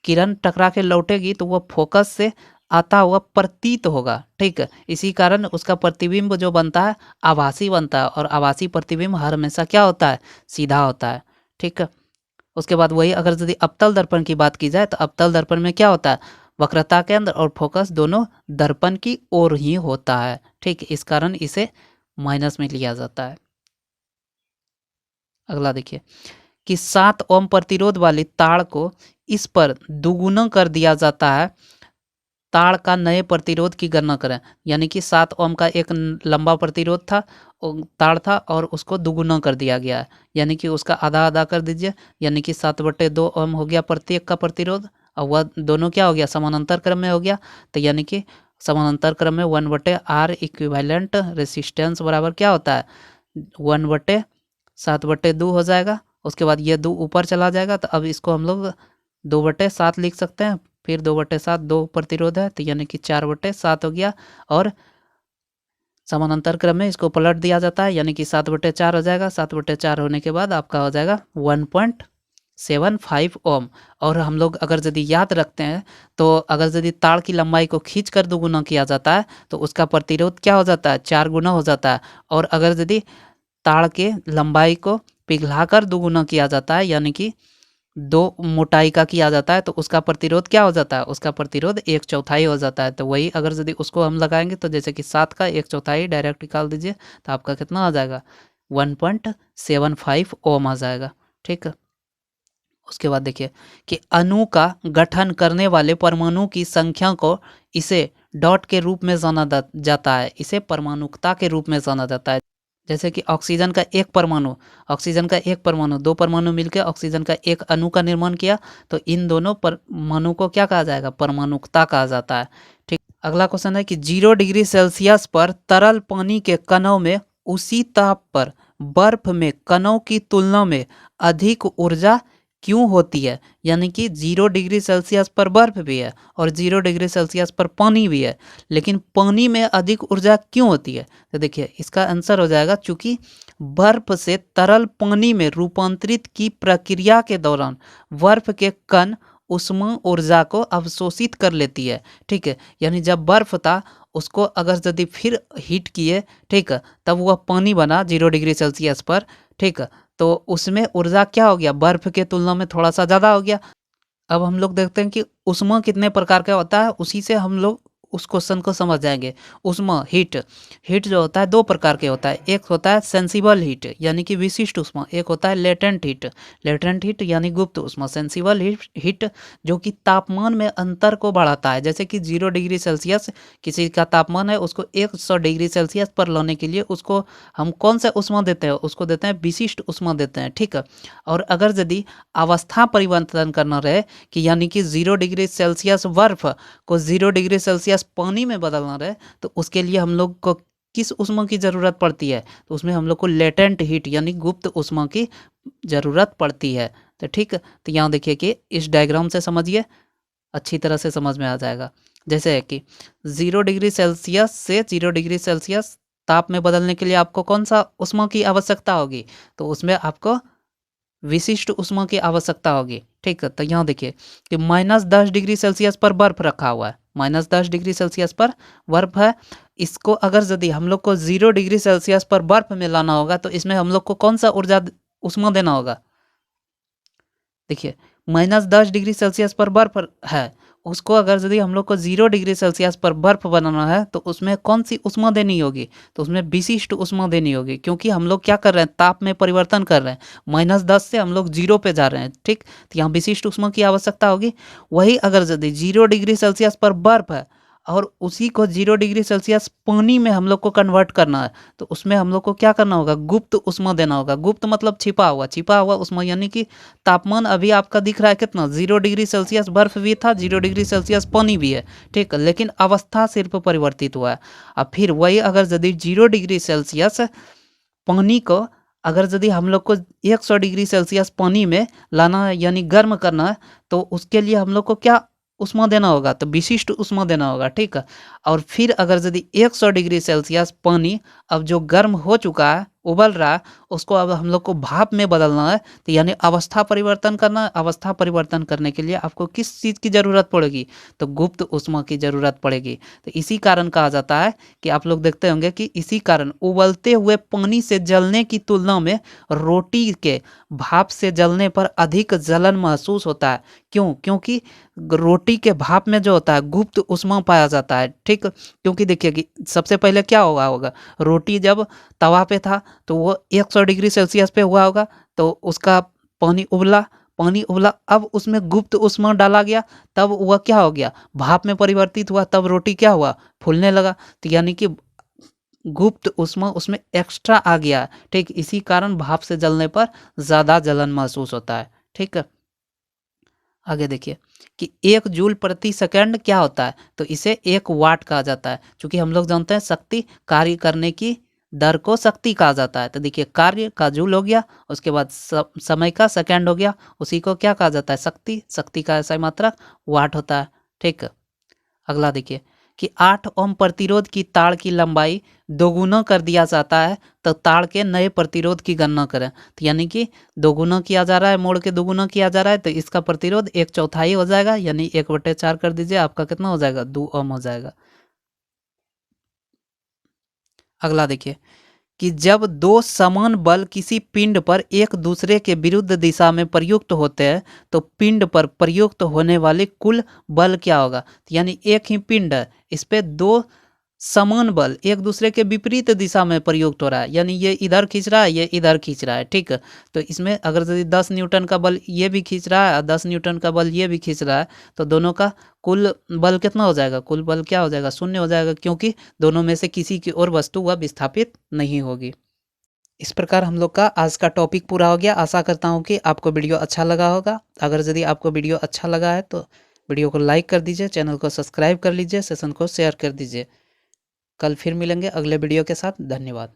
किरण टकरा के लौटेगी तो वह फोकस से आता हुआ प्रतीत होगा, ठीक है। इसी कारण उसका प्रतिबिंब जो बनता है आभासी बनता है, और आभासी प्रतिबिंब हर हमेशा क्या होता है, सीधा होता है, ठीक है। उसके बाद वही अगर यदि अवतल दर्पण की बात की जाए तो अवतल दर्पण में क्या होता है, वक्रता केंद्र और फोकस दोनों दर्पण की ओर ही होता है, ठीक। इस कारण इसे माइनस में लिया जाता है। अगला देखिए कि 7 ओम प्रतिरोध वाली तार को इस पर दुगुना कर दिया जाता है, तार का नए प्रतिरोध की गणना करें। यानी कि 7 ओम का एक लंबा प्रतिरोध था, तार था, और उसको दुगुना कर दिया गया है, यानी कि उसका आधा आधा कर दीजिए, यानी कि 7/2 ओम हो गया प्रत्येक का प्रतिरोध, और वह दोनों क्या हो गया, समानांतर क्रम में हो गया। तो यानी कि समानांतर क्रम में 1/r इक्विवेलेंट रेसिस्टेंस बराबर क्या होता है, 1/7/2 हो जाएगा। उसके बाद ये 2 ऊपर चला जाएगा, तो अब इसको हम लोग 2/7 लिख सकते हैं। फिर 2/7 2 प्रतिरोध है, तो यानी कि 4/7 हो गया, और समानांतर क्रम में इसको पलट दिया जाता है, यानी कि 7/4 हो जाएगा। 7/4 होने के बाद आपका हो जाएगा 1.75 ओम। और हम लोग अगर यदि याद रखते हैं तो अगर यदि तार की लंबाई को खींच कर दोगुना किया जाता है तो उसका प्रतिरोध क्या हो जाता है, 4 गुना हो जाता है। और अगर यदि तार के लंबाई को पिघलाकर दोगुना किया जाता है, यानी कि 2 मोटाई का किया जाता है, तो उसका प्रतिरोध क्या हो जाता है, उसका प्रतिरोध 1/4 हो जाता है। तो वही अगर यदि उसको हम लगाएंगे तो जैसे कि 7 का 1/4 डायरेक्ट निकाल दीजिए, तो आपका कितना आ जाएगा, 1.75 ओम आ जाएगा, ठीक है। उसके बाद देखिए कि अणु का गठन करने वाले परमाणु की संख्या को इसे डॉट के रूप में जाना जाता है, इसे परमाणुकता के रूप में जाना जाता है। जैसे कि ऑक्सीजन का एक परमाणु 2 परमाणु मिलकर ऑक्सीजन का एक अणु का निर्माण किया, तो इन दोनों परमाणु को क्या कहा जाएगा, परमाणुकता कहा जाता है, ठीक। अगला क्वेश्चन है कि 0 डिग्री सेल्सियस पर तरल पानी के कणों में उसी ताप पर बर्फ में कणों की तुलना में अधिक ऊर्जा क्यों होती है। यानी कि 0 डिग्री सेल्सियस पर बर्फ भी है और 0 डिग्री सेल्सियस पर पानी भी है, लेकिन पानी में अधिक ऊर्जा क्यों होती है। तो देखिए इसका आंसर हो जाएगा, चूंकि बर्फ से तरल पानी में रूपांतरित की प्रक्रिया के दौरान बर्फ के कण उष्मा ऊर्जा को अवशोषित कर लेती है, ठीक है। यानी जब बर्फ था उसको अगर यदि फिर हीट किए, ठीक है, तब वह पानी बना 0 डिग्री सेल्सियस पर, ठीक है, तो उसमें ऊर्जा क्या हो गया, बर्फ के तुलना में थोड़ा सा ज़्यादा हो गया। अब हम लोग देखते हैं कि ऊष्मा कितने प्रकार का होता है, उसी से हम लोग उस क्वेश्चन को समझ जाएंगे। ऊष्मा हीट जो होता है 2 प्रकार के होता है, एक होता है सेंसिबल हीट यानी कि विशिष्ट ऊष्मा, एक होता है लेटेंट हीट यानी गुप्त ऊष्मा। सेंसिबल हीट जो कि तापमान में अंतर को बढ़ाता है, जैसे कि 0 डिग्री सेल्सियस किसी का तापमान है, उसको 100 डिग्री सेल्सियस पर लाने के लिए उसको हम कौन सा ऊष्मा देते हैं, उसको देते हैं विशिष्ट ऊष्मा देते हैं, ठीक है। और अगर यदि अवस्था परिवर्तन करना रहे कि यानी कि 0 डिग्री सेल्सियस बर्फ को 0 डिग्री सेल्सियस पानी में बदलना रहे, तो उसके लिए हम लोग को किस ऊष्मा की ज़रूरत पड़ती है, तो उसमें हम लोग को लेटेंट हीट यानी गुप्त ऊष्मा की ज़रूरत पड़ती है। तो ठीक, तो यहाँ देखिए कि इस डायग्राम से समझिए, अच्छी तरह से समझ में आ जाएगा। जैसे है कि 0 डिग्री सेल्सियस से 0 डिग्री सेल्सियस ताप में बदलने के लिए आपको कौन सा ऊष्मा की आवश्यकता होगी, तो उसमें आपको विशिष्ट ऊष्मा की आवश्यकता होगी, ठीक है। तो यहाँ देखिए कि -10 डिग्री सेल्सियस पर बर्फ रखा हुआ है, -10 डिग्री सेल्सियस पर बर्फ है। इसको अगर यदि हम लोग को 0 डिग्री सेल्सियस पर बर्फ में लाना होगा, तो इसमें हम लोग को कौन सा ऊर्जा ऊष्मा देना होगा। देखिए -10 डिग्री सेल्सियस पर बर्फ है, उसको अगर यदि हम लोग को 0 डिग्री सेल्सियस पर बर्फ बनाना है, तो उसमें कौन सी ऊष्मा देनी होगी, तो उसमें विशिष्ट ऊष्मा देनी होगी, क्योंकि हम लोग क्या कर रहे हैं, ताप में परिवर्तन कर रहे हैं। -10 से हम लोग 0 पे जा रहे हैं, ठीक, तो यहाँ विशिष्ट ऊष्मा की आवश्यकता होगी। वही अगर यदि 0 डिग्री सेल्सियस पर बर्फ है और उसी को 0 डिग्री सेल्सियस पानी में हम लोग को कन्वर्ट करना है, तो उसमें हम लोग को क्या करना होगा, गुप्त ऊष्मा देना होगा। गुप्त मतलब छिपा हुआ ऊष्मा, यानी कि तापमान अभी आपका दिख रहा है कितना, 0 डिग्री सेल्सियस बर्फ भी था, 0 डिग्री सेल्सियस पानी भी है, ठीक, लेकिन अवस्था सिर्फ परिवर्तित हुआ है। अब फिर वही अगर यदि 0 डिग्री सेल्सियस पानी को अगर यदि हम लोग को 100 डिग्री सेल्सियस पानी में लाना है यानी गर्म करना है, तो उसके लिए हम लोग को क्या ऊष्मा देना होगा, तो विशिष्ट ऊष्मा देना होगा, ठीक है। और फिर अगर यदि 100 डिग्री सेल्सियस पानी अब जो गर्म हो चुका है उबल रहा है उसको अब हम लोग को भाप में बदलना है, तो यानी अवस्था परिवर्तन करना है। अवस्था परिवर्तन करने के लिए आपको किस चीज़ की ज़रूरत पड़ेगी, तो गुप्त ऊष्मा की ज़रूरत पड़ेगी। तो इसी कारण कहा जाता है कि आप लोग देखते होंगे कि इसी कारण उबलते हुए पानी से जलने की तुलना में रोटी के भाप से जलने पर अधिक जलन महसूस होता है। क्यों? क्योंकि रोटी के भाप में जो होता है गुप्त ऊष्मा पाया जाता है। ठीक, क्योंकि देखिए कि सबसे पहले क्या हुआ होगा, रोटी जब तवा पे था तो वो 100 डिग्री सेल्सियस पे हुआ होगा, तो उसका पानी उबला, अब उसमें गुप्त ऊष्मा डाला गया, तब वह क्या हो गया, भाप में परिवर्तित हुआ, तब रोटी क्या हुआ, फूलने लगा। तो यानी कि गुप्त ऊष्मा उसमें एक्स्ट्रा आ गया। ठीक, इसी कारण भाप से जलने पर ज़्यादा जलन महसूस होता है। ठीक है, आगे देखिए कि 1 जूल प्रति सेकंड क्या होता है, तो इसे 1 वाट कहा जाता है। क्योंकि हम लोग जानते हैं शक्ति, कार्य करने की दर को शक्ति कहा जाता है। तो देखिए कार्य का जूल हो गया, उसके बाद समय का सेकंड हो गया, उसी को क्या कहा जाता है, शक्ति। शक्ति का ऐसा मात्रक वाट होता है। ठीक, अगला देखिए कि 8 ओम प्रतिरोध की तार की लंबाई दोगुना कर दिया जाता है, तो तार के नए प्रतिरोध की गणना करें। तो यानी कि दोगुना किया जा रहा है, मोड़ के दोगुना किया जा रहा है, तो इसका प्रतिरोध 1/4 हो जाएगा, यानी 1/4 कर दीजिए, आपका कितना हो जाएगा, 2 ओम हो जाएगा। अगला देखिए कि जब दो समान बल किसी पिंड पर एक दूसरे के विरुद्ध दिशा में प्रयुक्त होते हैं, तो पिंड पर प्रयुक्त होने वाले कुल बल क्या होगा। तो यानी एक ही पिंड है, इस पे दो समान बल एक दूसरे के विपरीत दिशा में प्रयुक्त हो रहा है, यानी ये इधर खींच रहा है, ये इधर खींच रहा है। ठीक है, तो इसमें अगर यदि 10 न्यूटन का बल ये भी खींच रहा है और 10 न्यूटन का बल ये भी खींच रहा है, तो दोनों का कुल बल कितना हो जाएगा, कुल बल क्या हो जाएगा, शून्य हो जाएगा, क्योंकि दोनों में से किसी की और वस्तु वह विस्थापित नहीं होगी। इस प्रकार हम लोग का आज का टॉपिक पूरा हो गया। आशा करता हूँ कि आपको वीडियो अच्छा लगा होगा। अगर यदि आपको वीडियो अच्छा लगा है तो वीडियो को लाइक कर दीजिए, चैनल को सब्सक्राइब कर लीजिए, सेशन को शेयर कर दीजिए। कल फिर मिलेंगे अगले वीडियो के साथ। धन्यवाद।